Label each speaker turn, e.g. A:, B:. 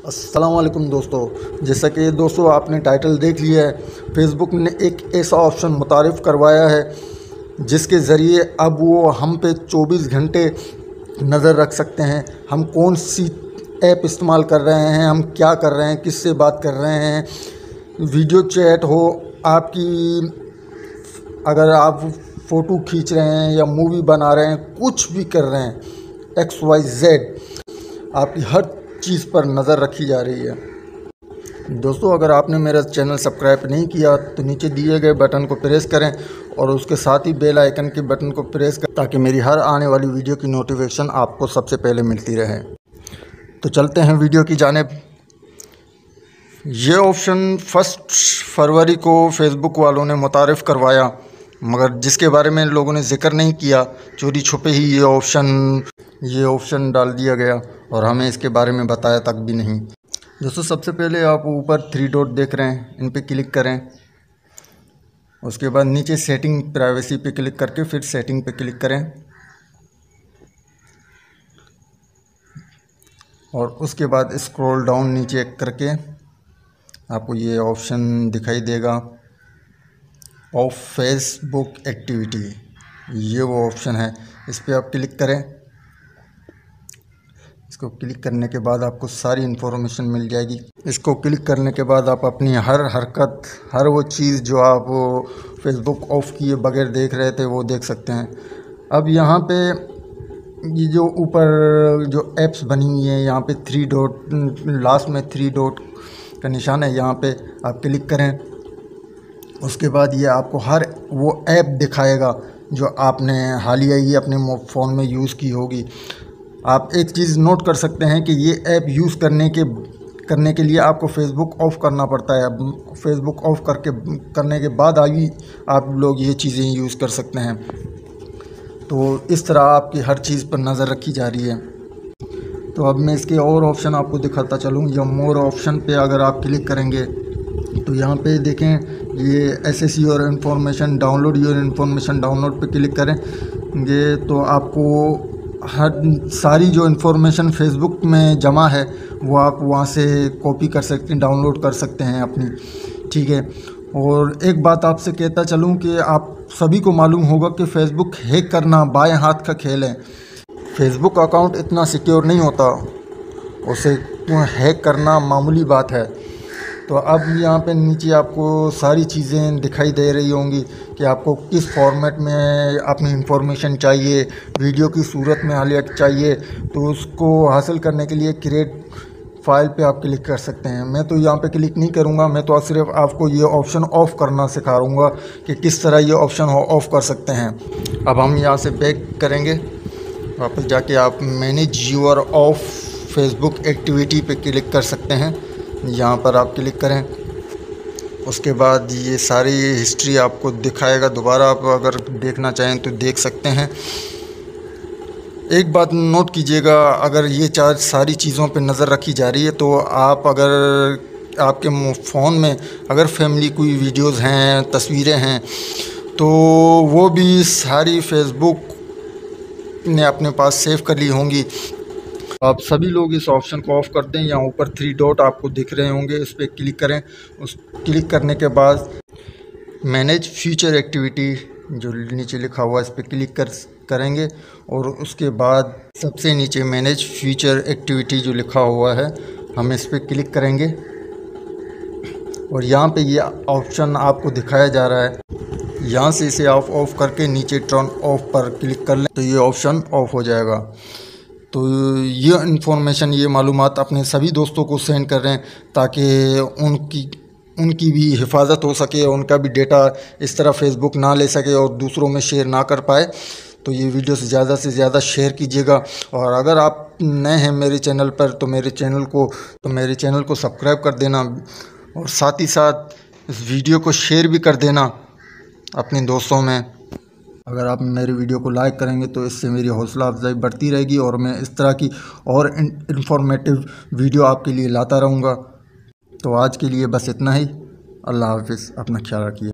A: अस्सलामुअलैकुम दोस्तों, जैसा कि दोस्तों आपने टाइटल देख लिया है, फेसबुक ने एक ऐसा ऑप्शन मुतारिफ़ करवाया है जिसके ज़रिए अब वो हम पे 24 घंटे नज़र रख सकते हैं। हम कौन सी ऐप इस्तेमाल कर रहे हैं, हम क्या कर रहे हैं, किससे बात कर रहे हैं, वीडियो चैट हो, आपकी अगर आप फ़ोटो खींच रहे हैं या मूवी बना रहे हैं, कुछ भी कर रहे हैं, XYZ आपकी हर चीज़ पर नज़र रखी जा रही है। दोस्तों, अगर आपने मेरा चैनल सब्सक्राइब नहीं किया तो नीचे दिए गए बटन को प्रेस करें और उसके साथ ही बेल आइकन के बटन को प्रेस करें ताकि मेरी हर आने वाली वीडियो की नोटिफिकेशन आपको सबसे पहले मिलती रहे। तो चलते हैं वीडियो की जानिब। ये ऑप्शन 1 फरवरी को फेसबुक वालों ने मुतारिफ़ करवाया, मगर जिसके बारे में लोगों ने ज़िक्र नहीं किया। चोरी छुपे ही ये ऑप्शन डाल दिया गया और हमें इसके बारे में बताया तक भी नहीं। दोस्तों, सबसे पहले आप ऊपर 3 डॉट देख रहे हैं, इन पे क्लिक करें। उसके बाद नीचे सेटिंग प्राइवेसी पे क्लिक करके फिर सेटिंग पे क्लिक करें और उसके बाद स्क्रॉल डाउन नीचे करके आपको ये ऑप्शन दिखाई देगा, ऑफ फेसबुक एक्टिविटी। ये वो ऑप्शन है, इस पर आप क्लिक करें। इसको क्लिक करने के बाद आपको सारी इन्फॉर्मेशन मिल जाएगी। इसको क्लिक करने के बाद आप अपनी हर हरकत, हर वो चीज़ जो आप फेसबुक ऑफ किए बगैर देख रहे थे वो देख सकते हैं। अब यहाँ पे ये जो ऊपर जो ऐप्स बनी हुई हैं, यहाँ पे 3 डॉट, लास्ट में 3 डॉट का निशान है, यहाँ पे आप क्लिक करें। उसके बाद ये आपको हर वो ऐप दिखाएगा जो आपने हालिया ही अपने फ़ोन में यूज़ की होगी। आप एक चीज़ नोट कर सकते हैं कि ये ऐप यूज़ करने के लिए आपको फेसबुक ऑफ़ करना पड़ता है। फेसबुक ऑफ़ करने के बाद ही आप लोग ये चीज़ें यूज़ कर सकते हैं। तो इस तरह आपकी हर चीज़ पर नज़र रखी जा रही है। तो अब मैं इसके और ऑप्शन आपको दिखाता चलूँ। या मोर ऑप्शन पे अगर आप क्लिक करेंगे तो यहाँ पे देखें, ये SS your information, download your information, download पे क्लिक करेंगे तो आपको हर सारी जो इन्फॉर्मेशन फेसबुक में जमा है वो आप वहाँ से कॉपी कर सकते हैं, डाउनलोड कर सकते हैं अपनी, ठीक है। और एक बात आपसे कहता चलूँ कि आप सभी को मालूम होगा कि फ़ेसबुक हैक करना बाएं हाथ का खेल है। फेसबुक अकाउंट इतना सिक्योर नहीं होता, उसे हैक करना मामूली बात है। तो अब यहाँ पे नीचे आपको सारी चीज़ें दिखाई दे रही होंगी कि आपको किस फॉर्मेट में अपनी इंफॉर्मेशन चाहिए, वीडियो की सूरत में हालिया चाहिए। तो उसको हासिल करने के लिए क्रिएट फाइल पे आप क्लिक कर सकते हैं। मैं तो यहाँ पे क्लिक नहीं करूँगा, मैं तो सिर्फ आपको ये ऑप्शन ऑफ़ करना सिखाऊंगा कि किस तरह ये ऑप्शन ऑफ़ कर सकते हैं। अब हम यहाँ से बैक करेंगे, वापस जाके आप manage your of Facebook activity पे क्लिक कर सकते हैं। यहाँ पर आप क्लिक करें, उसके बाद ये सारी हिस्ट्री आपको दिखाएगा। दोबारा आप अगर देखना चाहें तो देख सकते हैं। एक बात नोट कीजिएगा, अगर ये सारी चीज़ों पे नज़र रखी जा रही है तो आप अगर आपके फ़ोन में अगर फैमिली कोई वीडियोज़ हैं, तस्वीरें हैं, तो वो भी सारी फेसबुक ने अपने पास सेव कर ली होंगी। आप सभी लोग इस ऑप्शन को ऑफ़ कर दें। यहाँ ऊपर 3 डॉट आपको दिख रहे होंगे, इस पर क्लिक करें। उस क्लिक करने के बाद मैनेज फ्यूचर एक्टिविटी जो नीचे लिखा हुआ है, इस पर क्लिक करेंगे और उसके बाद सबसे नीचे मैनेज फ्यूचर एक्टिविटी जो लिखा हुआ है, हम इस पर क्लिक करेंगे और यहाँ पे ये ऑप्शन आपको दिखाया जा रहा है। यहाँ से इसे आप ऑफ़ करके नीचे टर्न ऑफ पर क्लिक कर लें तो ये ऑप्शन ऑफ़ हो जाएगा। तो ये इन्फॉर्मेशन, ये मालूमात अपने सभी दोस्तों को सेंड कर रहे हैं ताकि उनकी भी हिफाजत हो सके, उनका भी डेटा इस तरह फेसबुक ना ले सके और दूसरों में शेयर ना कर पाए। तो ये वीडियो से ज़्यादा शेयर कीजिएगा। और अगर आप नए हैं मेरे चैनल पर तो मेरे चैनल को सब्सक्राइब कर देना और साथ ही साथ इस वीडियो को शेयर भी कर देना अपने दोस्तों में। अगर आप मेरी वीडियो को लाइक करेंगे तो इससे मेरी हौसला अफजाई बढ़ती रहेगी और मैं इस तरह की और इन्फॉर्मेटिव वीडियो आपके लिए लाता रहूँगा। तो आज के लिए बस इतना ही। अल्लाह हाफ़िज़, अपना ख्याल रखिए।